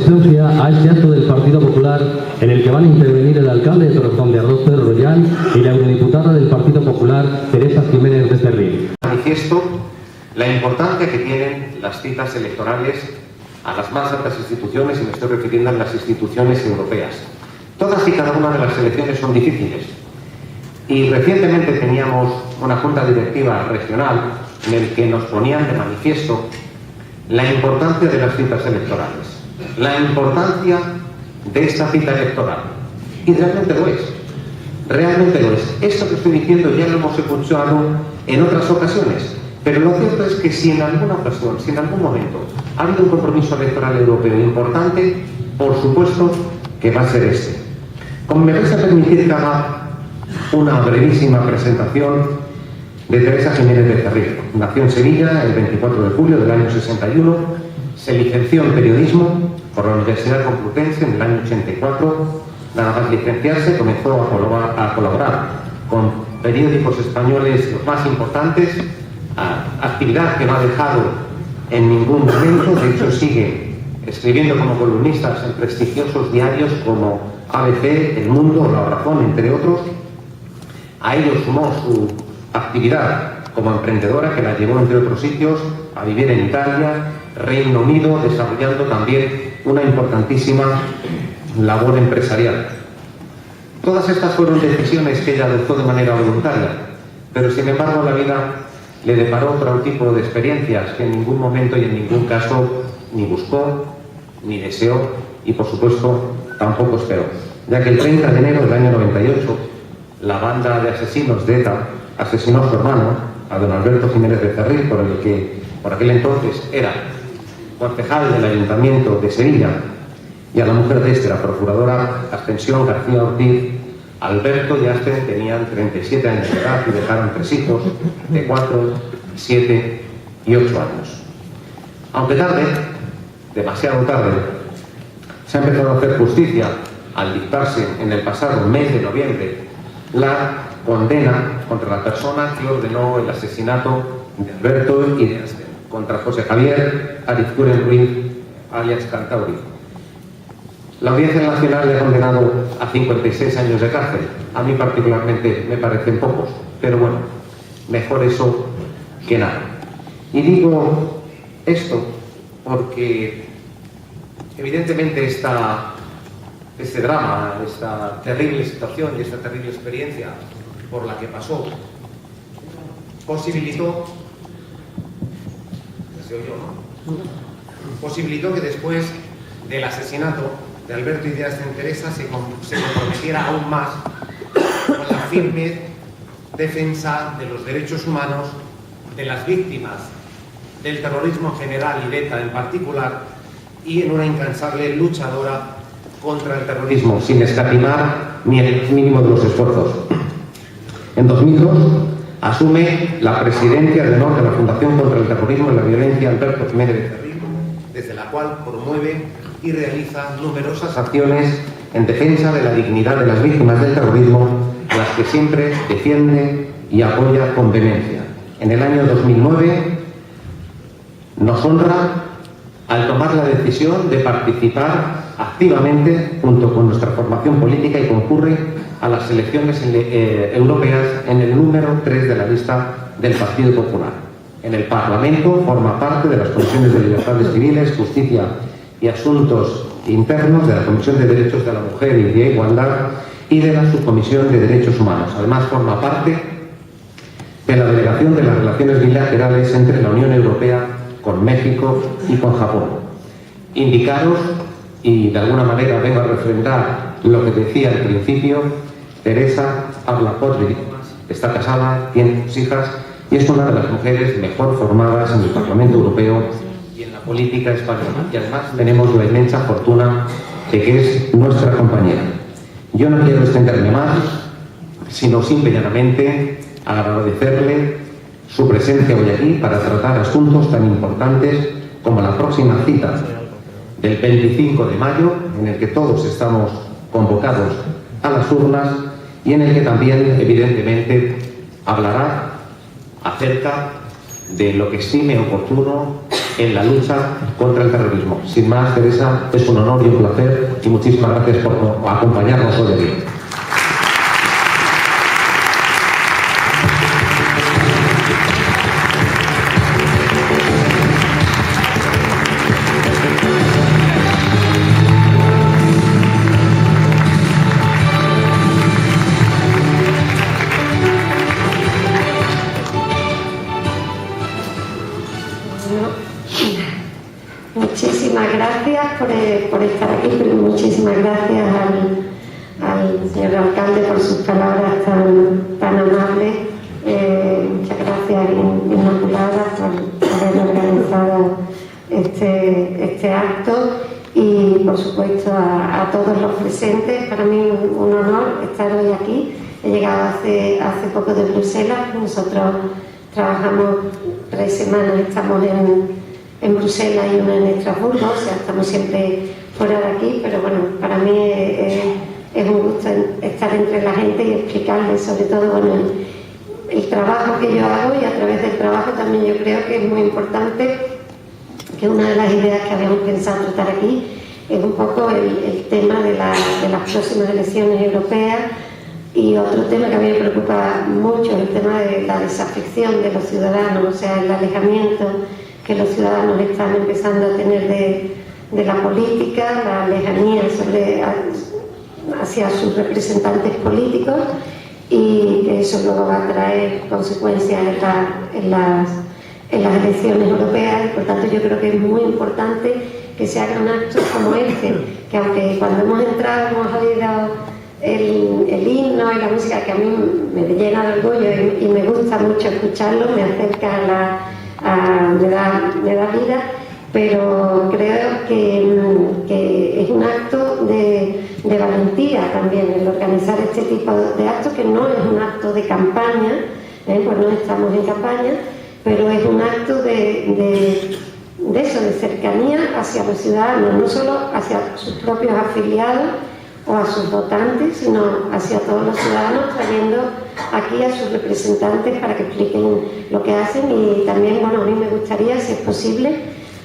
presencia a este acto del Partido Popular en el que van a intervenir el alcalde de Torrejón de Ardoz, Pedro Rollán, y la eurodiputada del Partido Popular, Teresa Jiménez Becerril. Manifiesto la importancia que tienen las citas electorales a las más altas instituciones, y me estoy refiriendo a las instituciones europeas. Todas y cada una de las elecciones son difíciles. Y recientemente teníamos una junta directiva regional en el que nos ponían de manifiesto la importancia de las citas electorales, la importancia de esta cita electoral. Y realmente lo es. Realmente lo es. Esto que estoy diciendo ya lo hemos escuchado en otras ocasiones, pero lo cierto es que si en alguna ocasión, si en algún momento ha habido un compromiso electoral europeo importante, por supuesto que va a ser este. Como me vais a permitir que haga una brevísima presentación de Teresa Jiménez Becerril. Nació en Sevilla el 24 de julio del año 61, se licenció en periodismo por la Universidad Complutense en el año 84. Nada más licenciarse comenzó a colaborar con periódicos españoles los más importantes, actividad que no ha dejado en ningún momento. De hecho sigue escribiendo como columnistas en prestigiosos diarios como ABC, El Mundo o La Razón, entre otros. A ello sumó su actividad como emprendedora, que la llevó, entre otros sitios, a vivir en Italia, Reino Unido, desarrollando también una importantísima labor empresarial. Todas estas fueron decisiones que ella adoptó de manera voluntaria, pero sin embargo la vida le deparó otro tipo de experiencias que en ningún momento y en ningún caso ni buscó, ni deseó y por supuesto tampoco esperó, ya que el 30 de enero del año 98 la banda de asesinos de ETA asesinó a su hermano, a don Alberto Jiménez Becerril, por el que por aquel entonces era concejal del Ayuntamiento de Sevilla, y a la mujer de este, la procuradora Ascensión García Ortiz. Alberto y Aspen tenían 37 años de edad y dejaron 3 hijos de 4, 7 y 8 años. Aunque tarde, demasiado tarde, se ha empezado a hacer justicia al dictarse en el pasado mes de noviembre la condena contra la persona que ordenó el asesinato de Alberto y de Aspen, contra José Javier Arizcuren Ruiz, alias Cantauri. La Audiencia Nacional le ha condenado a 56 años de cárcel. A mí particularmente me parecen pocos, pero bueno, mejor eso que nada. Y digo esto porque evidentemente este drama, esta terrible situación y esta terrible experiencia por la que pasó posibilitó que después del asesinato de Alberto y de Aspen, Teresa se comprometiera aún más con la firme defensa de los derechos humanos de las víctimas del terrorismo en general y de ETA en particular, y en una incansable luchadora contra el terrorismo, sin escatimar ni el mínimo de los esfuerzos. En 2002 asume la presidencia de honor de la Fundación contra el Terrorismo y la Violencia Alberto Jiménez Becerril, desde la cual promueve y realiza numerosas acciones en defensa de la dignidad de las víctimas del terrorismo, a las que siempre defiende y apoya con vehemencia. En el año 2009 nos honra al tomar la decisión de participar activamente junto con nuestra formación política y concurre a las elecciones europeas en el número 3 de la lista del Partido Popular. En el Parlamento forma parte de las comisiones de Libertades Civiles, Justicia y Asuntos Internos, de la Comisión de Derechos de la Mujer y de Igualdad y de la Subcomisión de Derechos Humanos. Además forma parte de la Delegación de las Relaciones Bilaterales entre la Unión Europea con México y con Japón. Indicaros, y de alguna manera vengo a refrendar lo que decía al principio, Teresa habla 4 idiomas, está casada, tiene 2 hijas y es una de las mujeres mejor formadas en el Parlamento Europeo y en la política española. Y además tenemos la inmensa fortuna de que es nuestra compañera. Yo no quiero extenderme más, sino simple y llanamente agradecerle su presencia hoy aquí para tratar asuntos tan importantes como la próxima cita del 25 de mayo, en el que todos estamos convocados a las urnas y en el que también, evidentemente, hablará acerca de lo que estime oportuno en la lucha contra el terrorismo. Sin más, Teresa, es un honor y un placer y muchísimas gracias por acompañarnos hoy aquí. Muchísimas gracias por estar aquí, pero muchísimas gracias al señor alcalde por sus palabras tan amables. Muchas gracias, Inmaculada, por haber organizado este acto y, por supuesto, a todos los presentes. Para mí es un honor estar hoy aquí. He llegado hace poco de Bruselas. Nosotros trabajamos 3 semanas, estamos en Bruselas y una en Estrasburgo, o sea, estamos siempre fuera de aquí, pero bueno, para mí es un gusto estar entre la gente y explicarles sobre todo, bueno, el trabajo que yo hago, y a través del trabajo también yo creo que es muy importante, que una de las ideas que habíamos pensado tratar aquí es un poco el tema de las próximas elecciones europeas. Y otro tema que a mí me preocupa mucho es el tema de la desafección de los ciudadanos, o sea, el alejamiento que los ciudadanos están empezando a tener de la política, la lejanía hacia sus representantes políticos, y que eso luego va a traer consecuencias en las elecciones europeas. Por tanto, yo creo que es muy importante que se hagan actos como este, que aunque cuando hemos entrado hemos oído el himno y la música, que a mí me llena de orgullo y me gusta mucho escucharlo, me acerca me da vida, pero creo que es un acto de valentía también el organizar este tipo de actos, que no es un acto de campaña, pues no estamos en campaña, pero es un acto de eso, de cercanía hacia los ciudadanos, no solo hacia sus propios afiliados o a sus votantes, sino hacia todos los ciudadanos, trayendo aquí a sus representantes para que expliquen lo que hacen. Y también, bueno, a mí me gustaría, si es posible,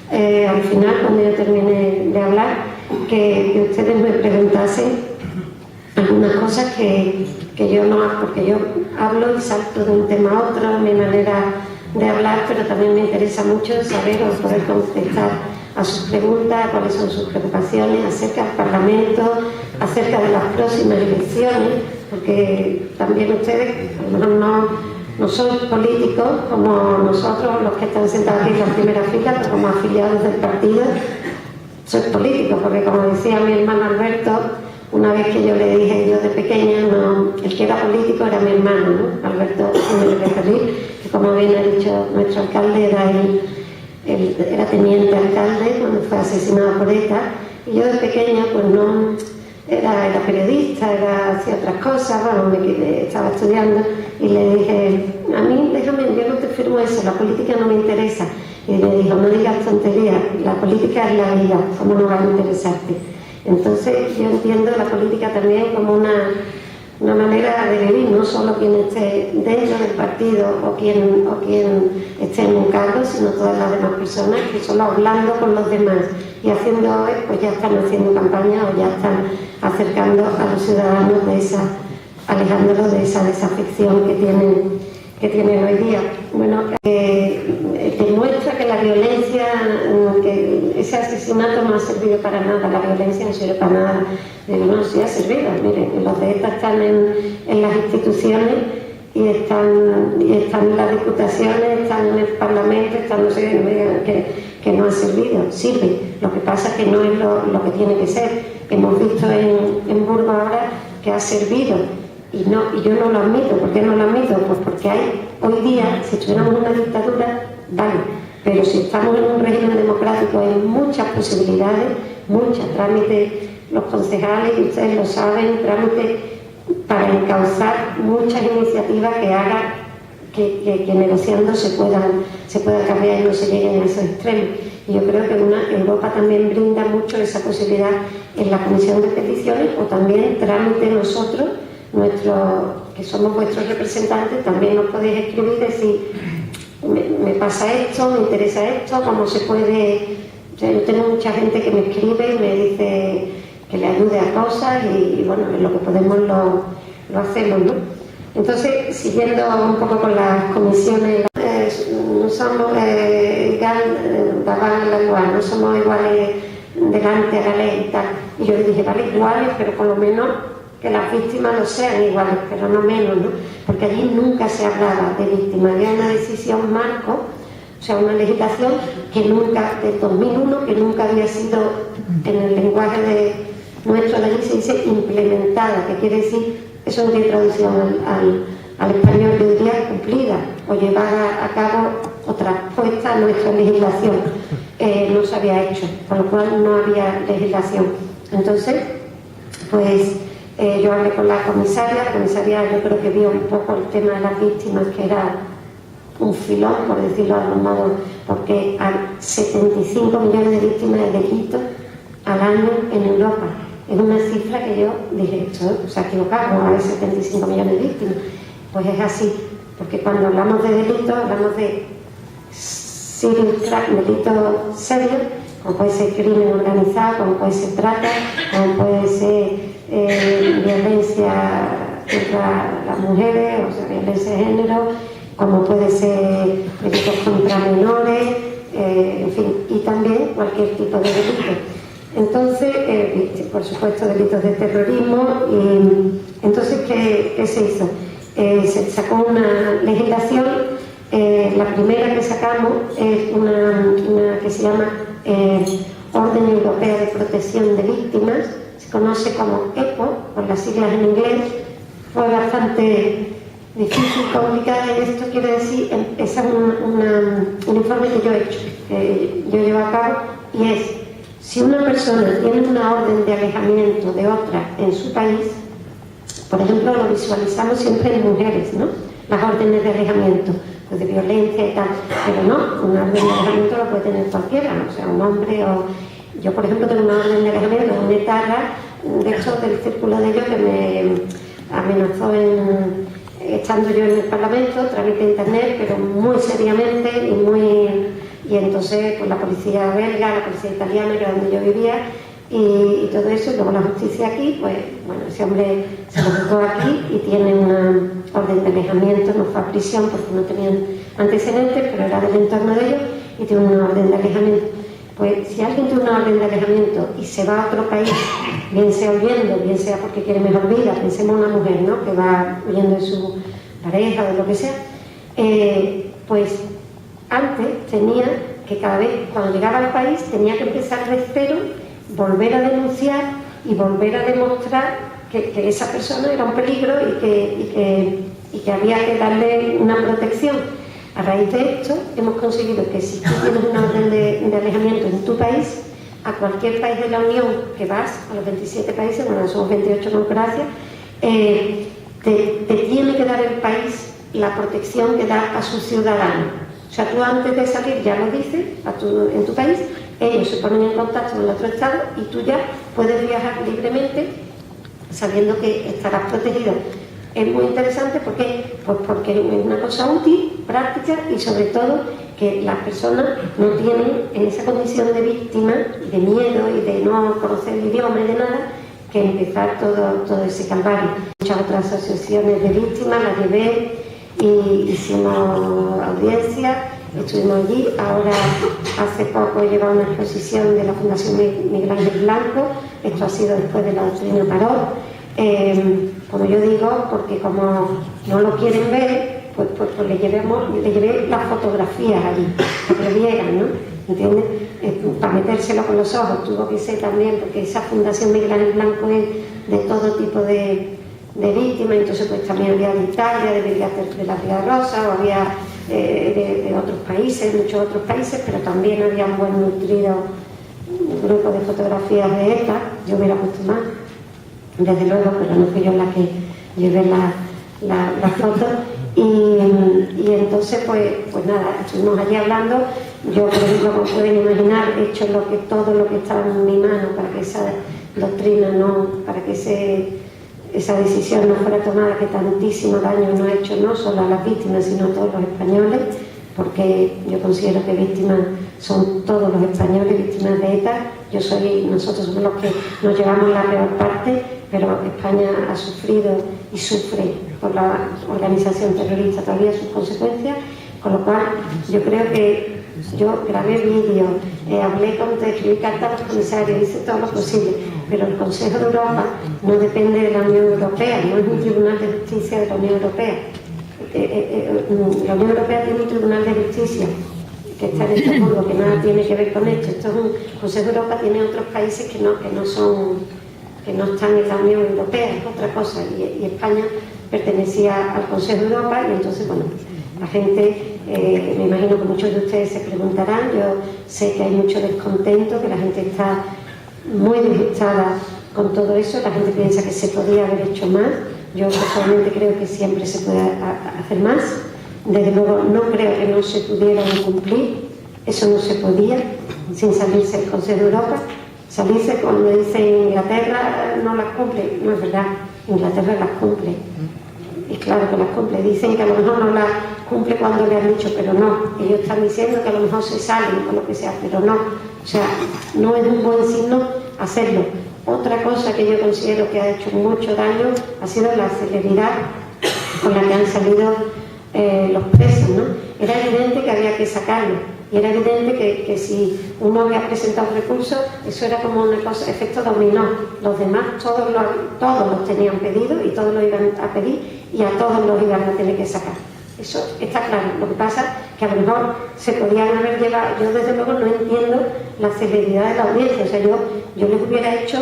al final, cuando yo termine de hablar, que ustedes me preguntasen algunas cosas que yo no hago, porque yo hablo y salto de un tema a otro, mi manera de hablar, pero también me interesa mucho saber o poder contestar a sus preguntas, cuáles son sus preocupaciones acerca del Parlamento, acerca de las próximas elecciones, porque también ustedes, a lo mejor no son políticos como nosotros, los que están sentados aquí en la primera fila, pero como afiliados del partido, sois políticos, porque como decía mi hermano Alberto, una vez que yo le dije, yo de pequeña, el que era político era mi hermano, ¿no? Alberto Jiménez Becerril, que como bien ha dicho nuestro alcalde, era teniente alcalde cuando fue asesinado por ETA, y yo de pequeña pues no era periodista, hacía otras cosas, bueno, estaba estudiando, y le dije, a mí déjame, yo no te firmo eso, la política no me interesa. Y me dijo, no digas tonterías, la política es la vida, ¿cómo no va a interesarte? Entonces yo entiendo la política también como una manera de vivir, no solo quien esté dentro del partido o quien esté en un cargo, sino todas las demás personas que solo hablando con los demás y haciendo, pues ya están haciendo campaña o ya están acercando a los ciudadanos alejándolos de esa desafección que tienen hoy día. Bueno, demuestra que la violencia, que ese asesinato no ha servido para nada, la violencia no sirve para nada. No, sí ha servido. Miren, los de ETA están en las instituciones y están en las diputaciones, están en el Parlamento, están, no sé, no me digan que no ha servido. Sirve. Lo que pasa es que no es lo que tiene que ser. Hemos visto en Burgos ahora que ha servido. Y yo no lo admito. ¿Por qué no lo admito? Pues porque hoy día, si estuviéramos en una dictadura, vale, pero si estamos en un régimen democrático hay muchas posibilidades, muchos trámites, los concejales, y ustedes lo saben, trámites para encauzar muchas iniciativas que hagan que negociando se pueda cambiar y no se lleguen a esos extremos. Y yo creo que Europa también brinda mucho esa posibilidad en la Comisión de Peticiones, o también trámite nosotros, que somos vuestros representantes, también nos podéis escribir y decir, me pasa esto, me interesa esto, cómo se puede... O sea, yo tengo mucha gente que me escribe y me dice que le ayude a cosas y bueno, lo que podemos lo hacemos, ¿no? Entonces, siguiendo un poco con las comisiones, no somos no somos iguales delante a la ley y tal. Y yo le dije, vale, iguales, pero por lo menos que las víctimas no sean iguales, pero no menos, ¿no? Porque allí nunca se hablaba de víctimas, había una decisión marco, o sea, una legislación que nunca, del 2001, que nunca había sido, en el lenguaje de nuestro de allí se dice implementada, que quiere decir, eso no tiene traducción al español, yo diría cumplida, o llevada a cabo o transpuesta a nuestra legislación. No se había hecho, con lo cual no había legislación. Entonces, pues yo hablé con la comisaria yo creo que vio un poco el tema de las víctimas, que era un filón, por decirlo de algún modo, porque hay 75 millones de víctimas de delitos al año en Europa. Es una cifra que yo dije, esto se ha equivocado, no hay 75 millones de víctimas. Pues es así, porque cuando hablamos de delitos, hablamos de delitos serios, como puede ser crimen organizado, como puede ser trata, como puede ser violencia contra las mujeres, o sea, violencia de género, como puede ser delitos contra menores, en fin, y también cualquier tipo de delito. Entonces, por supuesto, delitos de terrorismo. Y entonces, ¿qué se hizo? Se sacó una legislación. La primera que sacamos es una que se llama Orden Europea de Protección de Víctimas, se conoce como EPO, por las siglas en inglés. Fue bastante difícil, complicada, y esto quiere decir, ese es un informe que yo he hecho, que yo llevo a cabo, y es: si una persona tiene una orden de alejamiento de otra en su país, por ejemplo, lo visualizamos siempre en mujeres, ¿no? Las órdenes de alejamiento, pues de violencia y tal, pero no, una orden de alejamiento lo puede tener cualquiera, ¿no? O sea, un hombre o... Yo, por ejemplo, tengo una orden de alejamiento, una etarra, de hecho, del círculo de ellos, que me amenazó estando yo en el Parlamento, través de internet, pero muy seriamente y entonces pues la policía belga, la policía italiana, que era donde yo vivía, y todo eso, y luego la justicia aquí, pues bueno, ese hombre se lo juzgó aquí y tiene una orden de alejamiento, no fue a prisión porque no tenían antecedentes, pero era del entorno de ellos, y tiene una orden de alejamiento. Pues si alguien tiene una orden de alejamiento y se va a otro país, bien sea huyendo, bien sea porque quiere mejor vida, pensemos en una mujer, ¿no?, que va huyendo de su pareja o de lo que sea, pues antes tenía que cada vez, cuando llegaba al país, tenía que empezar de cero, volver a denunciar y volver a demostrar que esa persona era un peligro y que había que darle una protección. A raíz de esto hemos conseguido que si tú tienes una orden de alejamiento en tu país, a cualquier país de la Unión que vas, a los 27 países, bueno, somos 28 con Croacia, te tiene que dar el país la protección que da a sus ciudadanos. O sea, tú antes de salir ya lo dices en tu país, ellos se ponen en contacto con el otro estado y tú ya puedes viajar libremente sabiendo que estarás protegido. Es muy interesante porque es una cosa útil, práctica, y sobre todo que las personas no tienen en esa condición de víctima, de miedo y de no conocer el idioma y de nada, que empezar todo ese calvario. Muchas otras asociaciones de víctimas las llevé y hicimos audiencia, estuvimos allí. Ahora, hace poco, he llevado una exposición de la Fundación Miguel Ángel Blanco. Esto ha sido después de la doctrina Parot. Como yo digo, porque como no lo quieren ver, pues le llevé las fotografías allí, para que lo vieran, ¿no? ¿Entiendes? Para metérselo con los ojos, tuvo que ser también, porque esa Fundación Miguel Ángel Blanco es de todo tipo de víctimas, entonces pues también había de Italia, de la Vía Rosa, o había de otros países, muchos otros países, pero también había un buen nutrido grupo de fotografías de ETA. Yo hubiera puesto más, desde luego, pero no fui yo la que llevé la foto. Y entonces pues nada, estuvimos allí hablando. Yo, por ejemplo, como pueden imaginar, he hecho todo lo que estaba en mi mano para que esa doctrina para que esa decisión no fuera tomada, que tantísimo daño nos ha hecho no solo a las víctimas, sino a todos los españoles, porque yo considero que víctimas son todos los españoles víctimas de ETA. Nosotros somos los que nos llevamos la peor parte, pero España ha sufrido y sufre por la organización terrorista todavía sus consecuencias, con lo cual yo creo que yo grabé vídeos, hablé escribí cartas a los comisarios, hice todo lo posible, pero el Consejo de Europa no depende de la Unión Europea, no es un tribunal de justicia de la Unión Europea. La Unión Europea tiene un tribunal de justicia que está en Estrasburgo, que nada tiene que ver con esto. El Consejo de Europa tiene otros países que no están en la Unión Europea, es otra cosa, y España pertenecía al Consejo de Europa, y entonces, bueno, la gente, me imagino que muchos de ustedes se preguntarán, yo sé que hay mucho descontento, que la gente está muy disgustada con todo eso, la gente piensa que se podía haber hecho más. Yo personalmente creo que siempre se puede hacer más. Desde luego no creo que no se pudieran cumplir, eso no se podía sin salirse del Consejo de Europa. Salirse, cuando dicen Inglaterra no las cumple, no es verdad, Inglaterra las cumple, y claro que las cumple. Dicen que a lo mejor no las cumple cuando le han dicho, pero no, ellos están diciendo que a lo mejor se salen o lo que sea, pero no, o sea, no es un buen signo hacerlo. Otra cosa que yo considero que ha hecho mucho daño ha sido la celeridad con la que han salido los presos, ¿no? Era evidente que había que sacarlo, y era evidente que si uno había presentado un recurso, eso era como una cosa, efecto dominó. Los demás, todos los tenían pedido y todos lo iban a pedir, y a todos los iban a tener que sacar. Eso está claro. Lo que pasa es que a lo mejor se podían haber llevado. Yo desde luego no entiendo la celeridad de la audiencia. O sea, yo les hubiera hecho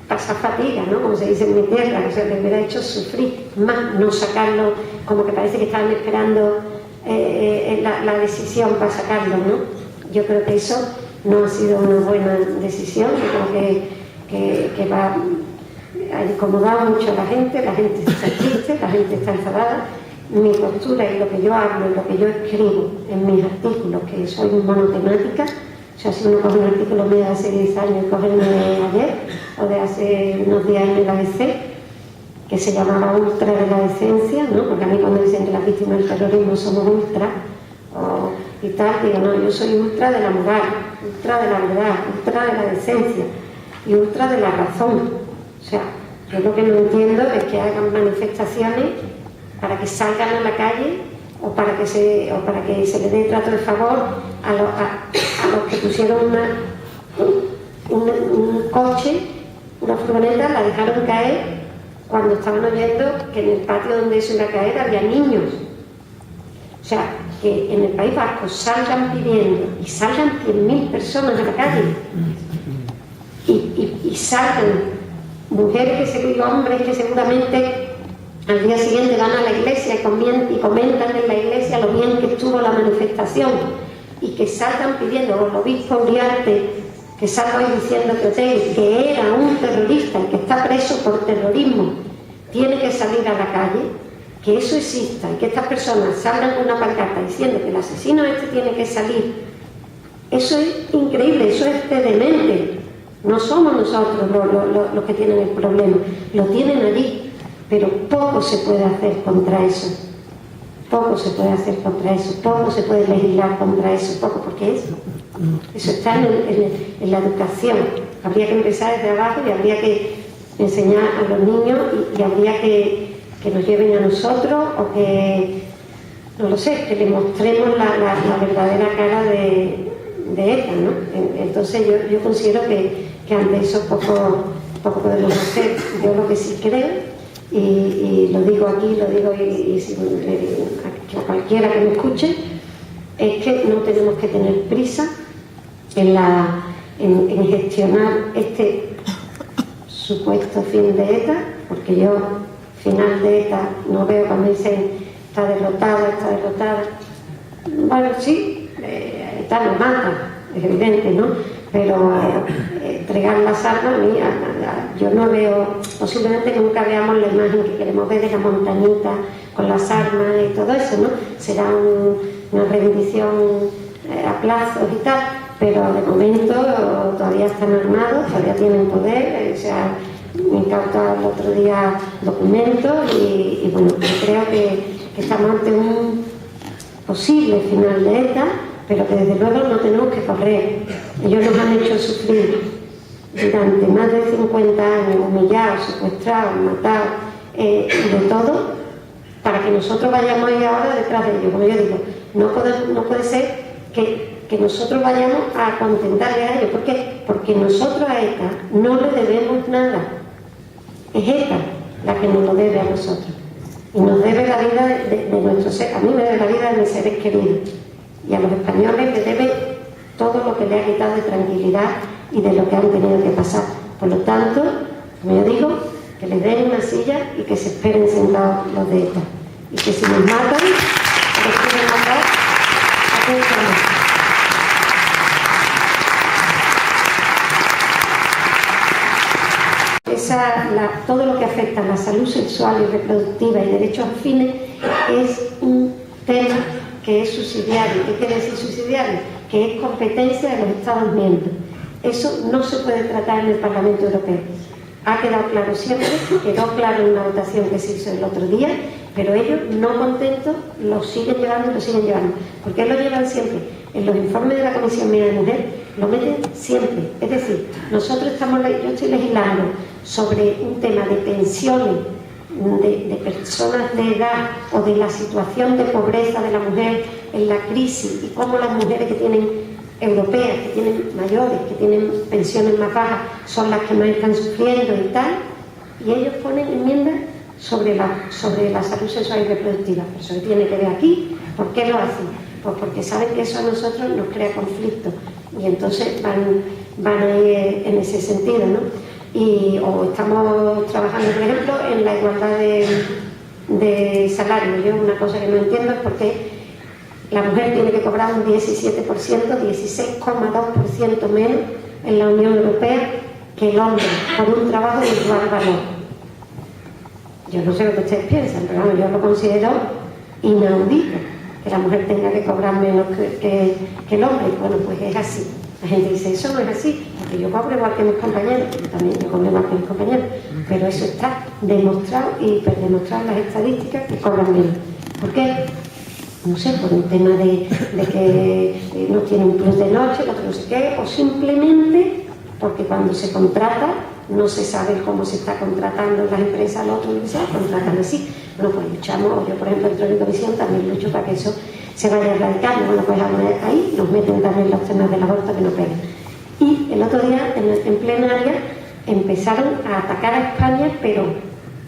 pasar fatiga, ¿no? Como se dice en mi tierra, o sea, les hubiera hecho sufrir más, no sacarlo, como que parece que estaban esperando la decisión para sacarlo, ¿no? Yo creo que eso no ha sido una buena decisión. Yo creo que ha incomodado mucho a la gente está triste, la gente está enfadada. Mi postura y lo que yo hablo y lo que yo escribo en mis artículos, que soy monotemática, o sea, si uno coge un artículo mío de hace 10 años y coge el de ayer, o de hace unos días en el ABC, que se llamaba Ultra de la Decencia, ¿no? Porque a mí cuando dicen que las víctimas del terrorismo somos ultra, y tal, digo, no, yo soy ultra de la moral, ultra de la verdad, ultra de la decencia y ultra de la razón. O sea, yo lo que no entiendo es que hagan manifestaciones para que salgan a la calle o para que se le dé trato de favor a los que pusieron un coche, una furgoneta, la dejaron caer cuando estaban oyendo que en el patio donde eso iba a caer había niños. O sea, que en el País Vasco salgan pidiendo y salgan 100.000 personas a la calle y salgan mujeres y hombres que seguramente al día siguiente van a la iglesia y comentan en la iglesia lo bien que estuvo la manifestación, y que salgan pidiendo, o el obispo Uriarte, que salga hoy diciendo que era un terrorista y que está preso por terrorismo, tiene que salir a la calle, que eso exista y que estas personas salgan con una pancarta diciendo que el asesino tiene que salir. Eso es increíble, eso es demente. No somos nosotros los que tienen el problema, lo tienen allí. Pero poco se puede hacer contra eso, poco se puede hacer contra eso, poco se puede legislar contra eso, poco, porque eso está en la educación. Habría que empezar desde abajo y habría que enseñar a los niños y habría que nos lleven a nosotros, o que, no lo sé, que le mostremos la verdadera cara de ETA, ¿no? Entonces yo considero que ante eso poco podemos hacer. Yo lo que sí creo, y lo digo aquí, lo digo a cualquiera que me escuche, es que no tenemos que tener prisa en gestionar este supuesto fin de ETA, porque yo final de ETA no veo. Cuando dicen está derrotada. Bueno, sí, ETA nos mata, es evidente, ¿no? Pero entregar las armas, yo no veo, posiblemente nunca veamos la imagen que queremos ver de la montañita con las armas y todo eso, ¿no? Será una rendición a plazos y tal, pero de momento todavía están armados, todavía tienen poder. O sea, me incautó el otro día documentos y bueno, yo creo que estamos ante posible final de ETA, pero que desde luego no tenemos que correr. Ellos nos han hecho sufrir durante más de 50 años, humillados, secuestrados, matados, de todo, para que nosotros vayamos ahí ahora detrás de ellos. Como yo digo, no puede ser que nosotros vayamos a contentarle a ellos. ¿Por qué? Porque nosotros a ETA no le debemos nada. Es ETA la que nos lo debe a nosotros. Y nos debe la vida de nuestros seres. A mí me debe la vida de mis seres queridos. Y a los españoles les debe todo lo que le ha quitado de tranquilidad y de lo que han tenido que pasar. Por lo tanto, como yo digo, que les den una silla y que se esperen sentados los de ETA. Y que si nos matan, los quieren matar, aquí estamos. Todo lo que afecta a la salud sexual y reproductiva y derechos afines es un tema que es subsidiario. ¿Qué quiere decir subsidiario? Que es competencia de los Estados miembros. Eso no se puede tratar en el Parlamento Europeo. Ha quedado claro siempre, quedó claro en una votación que se hizo el otro día, pero ellos, no contentos, lo siguen llevando y lo siguen llevando. ¿Por qué lo llevan siempre? En los informes de la Comisión Mixta de Mujer lo meten siempre. Es decir, yo estoy legislando sobre un tema de pensiones de personas de edad o de la situación de pobreza de la mujer en la crisis y cómo las mujeres que tienen europeas, que tienen mayores, que tienen pensiones más bajas, son las que más están sufriendo y tal, y ellos ponen enmiendas sobre la salud sexual y reproductiva. Pero eso que tiene que ver aquí. ¿Por qué lo hacen? Pues porque saben que eso a nosotros nos crea conflicto y entonces van a ir en ese sentido, ¿no? O estamos trabajando, por ejemplo, en la igualdad de salario. Yo una cosa que no entiendo es por qué la mujer tiene que cobrar un 17%, 16,2% menos en la Unión Europea que el hombre por un trabajo de igual valor. Yo no sé lo que ustedes piensan, pero bueno, yo lo considero inaudito que la mujer tenga que cobrar menos que el hombre. Bueno, pues es así. La gente dice, eso no es así, porque yo cobro igual que mis compañeros, yo también yo cobro igual que mis compañeros, pero eso está demostrado y hiperdemostrado en las estadísticas que cobran menos. ¿Por qué? No sé, por un tema de que no tiene un plus de noche, el otro no sé qué, o simplemente porque cuando se contrata no se sabe cómo se está contratando en las empresas, los otros se contratan así. Bueno, pues luchamos, yo por ejemplo dentro de mi comisión también lucho para que eso se vaya erradicando. Bueno, pues ahí nos meten también los temas del aborto que no pegan. Y el otro día en plenaria empezaron a atacar a España, pero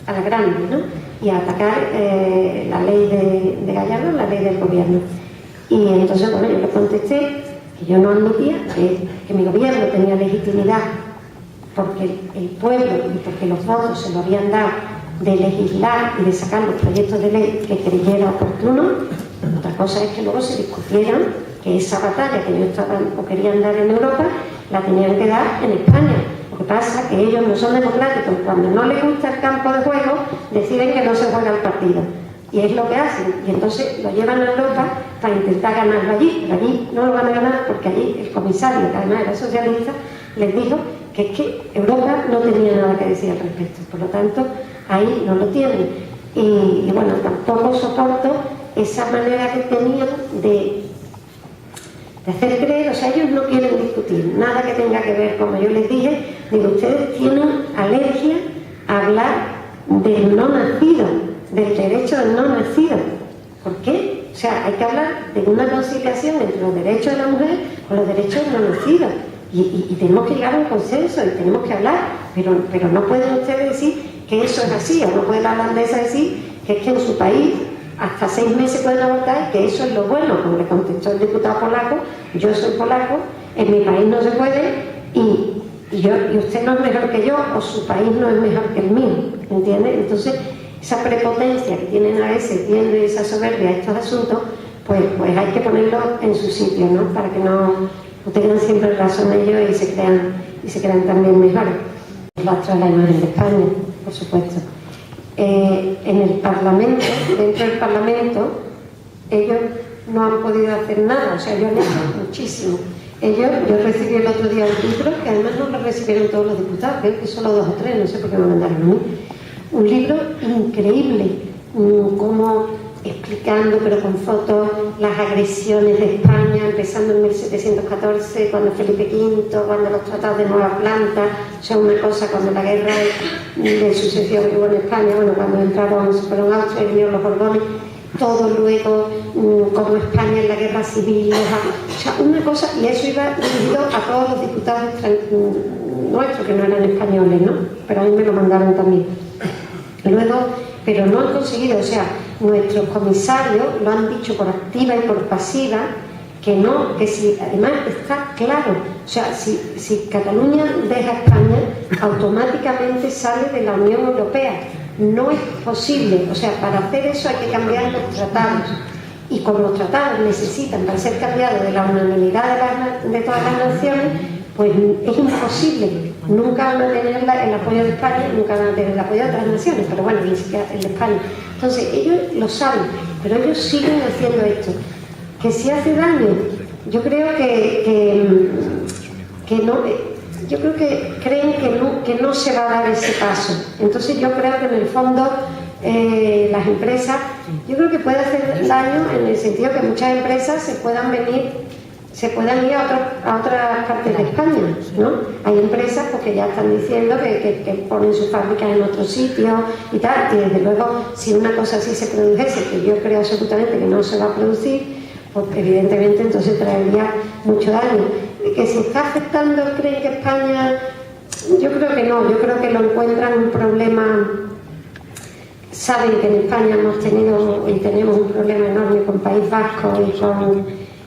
a la grande, ¿no? Y a atacar la ley de Gallardo, la ley del gobierno. Y entonces, bueno, yo le contesté que yo no admitía que mi gobierno tenía legitimidad porque el pueblo y porque los votos se lo habían dado de legislar y de sacar los proyectos de ley que creyera oportuno. Otra cosa es que luego se discutieran que esa batalla que ellos estaban o querían dar en Europa la tenían que dar en España. Lo que pasa es que ellos no son democráticos. Cuando no les gusta el campo de juego, deciden que no se juega el partido. Y es lo que hacen. Y entonces lo llevan a Europa para intentar ganarlo allí. Pero allí no lo van a ganar porque allí el comisario, que además era socialista, les dijo que es que Europa no tenía nada que decir al respecto. Por lo tanto, ahí no lo tienen. Y bueno, tampoco soporto esa manera que tenían de hacer creer, o sea, ellos no quieren discutir nada que tenga que ver, como yo les dije, digo, ustedes tienen alergia a hablar del no nacido, del derecho del no nacido. ¿Por qué? O sea, hay que hablar de una conciliación entre los derechos de la mujer con los derechos del no nacido. Y tenemos que llegar a un consenso y tenemos que hablar, pero no pueden ustedes decir que eso es así, o no puede la holandesa decir que es que en su país hasta 6 meses pueden abortar y que eso es lo bueno. Como le contestó el diputado polaco, yo soy polaco, en mi país no se puede y usted no es mejor que yo, o su país no es mejor que el mío, ¿entiende? Entonces, esa prepotencia que tienen a veces viendo esa soberbia a estos asuntos, pues hay que ponerlo en su sitio, ¿no? Para que no tengan siempre razón ellos y se crean también mejores. Rastro de la imagen de España, por supuesto. En el Parlamento, dentro del Parlamento, ellos no han podido hacer nada, o sea, yo han hecho muchísimo. Yo recibí el otro día un libro, que además no lo recibieron todos los diputados, creo que solo 2 o 3, no sé por qué me mandaron a mí. Un libro increíble, cómo explicando, pero con fotos, las agresiones de España, empezando en 1714, cuando Felipe V, cuando los tratados de Nueva Planta, o sea, una cosa, cuando la guerra de sucesión que hubo en España, bueno, cuando entraron, se fueron Austria y vinieron los Borbones, todo luego, como España en la guerra civil, o sea, una cosa, y eso iba dirigido a todos los diputados nuestros, que no eran españoles, ¿no? Pero a mí me lo mandaron también. Luego, pero no han conseguido, o sea, nuestros comisarios lo han dicho por activa y por pasiva, que no, que si, además está claro, o sea, si Cataluña deja España, automáticamente sale de la Unión Europea. No es posible, o sea, para hacer eso hay que cambiar los tratados, y como los tratados necesitan, para ser cambiados, de la unanimidad de todas las naciones, pues es imposible. Nunca van a tener el apoyo de España, nunca van a tener el apoyo de otras naciones, pero bueno, ni siquiera el de España. Entonces, ellos lo saben, pero ellos siguen haciendo esto. Que si hace daño, yo creo que no... Yo creo que creen que no se va a dar ese paso. Entonces yo creo que en el fondo las empresas, yo creo que puede hacer daño en el sentido que muchas empresas se puedan ir a otras partes de España, ¿no? Hay empresas porque ya están diciendo que ponen sus fábricas en otros sitios y tal, y desde luego si una cosa así se produjese, que yo creo absolutamente que no se va a producir, pues evidentemente entonces traería mucho daño. ¿Que se está afectando, creen que España? Yo creo que no, yo creo que lo encuentran un problema. Saben que en España hemos tenido y tenemos un problema enorme con País Vasco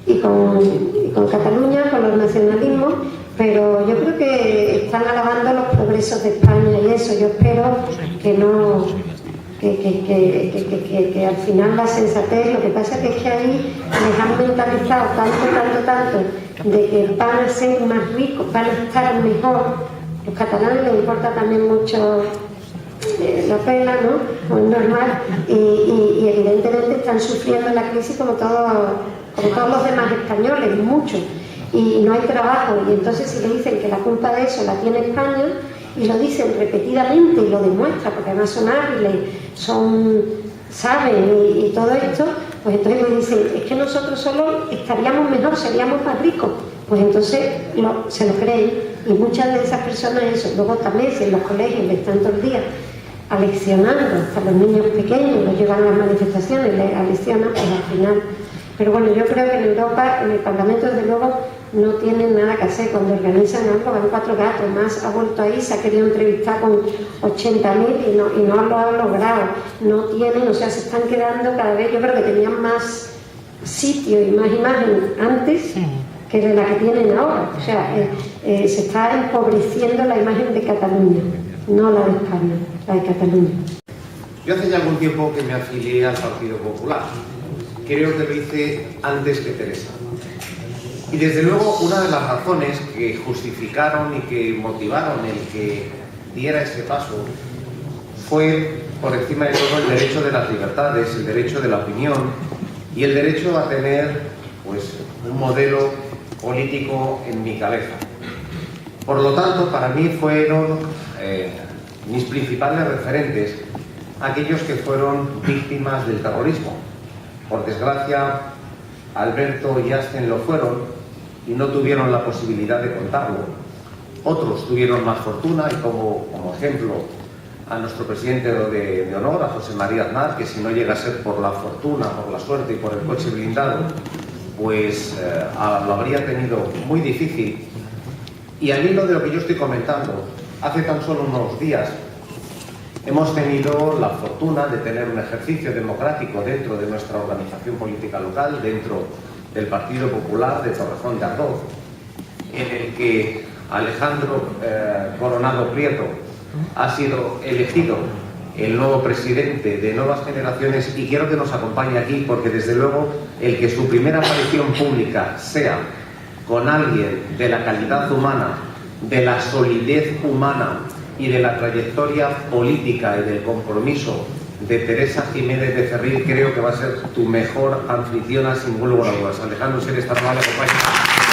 y con Cataluña, con los nacionalismos, pero yo creo que están alabando los progresos de España y eso. Yo espero que no, que al final la sensatez, lo que pasa es que ahí les han mentalizado tanto de que van a ser más ricos, van a estar mejor. Los catalanes les importa también mucho la pena, ¿no? Muy normal, y evidentemente están sufriendo la crisis como todos los demás españoles, mucho, y no hay trabajo, y entonces si le dicen que la culpa de eso la tiene España, y lo dicen repetidamente y lo demuestra, porque además son hábiles, saben y todo esto, pues entonces le dicen, es que nosotros solo estaríamos mejor, seríamos más ricos. Pues entonces se lo creen, y muchas de esas personas eso. Luego también si en los colegios le están todo el día aleccionando, hasta los niños pequeños los llevan a las manifestaciones, les aleccionan, pues al final. Pero bueno, yo creo que en Europa, en el Parlamento desde luego, no tienen nada que hacer. Cuando organizan algo van 4 gatos, más ha vuelto ahí, se ha querido entrevistar con 80.000 y no lo han logrado. No tienen, o sea, se están quedando cada vez, yo creo que tenían más sitio y más imagen antes que de la que tienen ahora. O sea, se está empobreciendo la imagen de Cataluña, no la de España, la de Cataluña. Yo hace ya algún tiempo que me afilié al Partido Popular. Creo que lo hice antes que Teresa. Y desde luego una de las razones que justificaron y que motivaron el que diera ese paso fue, por encima de todo, el derecho de las libertades, el derecho de la opinión y el derecho a tener, pues, un modelo político en mi cabeza. Por lo tanto, para mí fueron mis principales referentes aquellos que fueron víctimas del terrorismo. Por desgracia, Alberto y Asten lo fueron y no tuvieron la posibilidad de contarlo. Otros tuvieron más fortuna y como ejemplo a nuestro presidente de honor, a José María Aznar, que si no llega a ser por la fortuna, por la suerte y por el coche blindado, pues lo habría tenido muy difícil. Y al hilo de lo que yo estoy comentando, hace tan solo unos días hemos tenido la fortuna de tener un ejercicio democrático dentro de nuestra organización política local, dentro del Partido Popular de Torrejón de Ardoz, en el que Alejandro Coronado Prieto ha sido elegido el nuevo presidente de Nuevas Generaciones, y quiero que nos acompañe aquí porque desde luego el que su primera aparición pública sea con alguien de la calidad humana, de la solidez humana y de la trayectoria política y del compromiso de Teresa Jiménez de Ferril, creo que va a ser tu mejor anfitriona sin ningún lugar a dudas. Alejandro, si eres tan amable, acompáñame.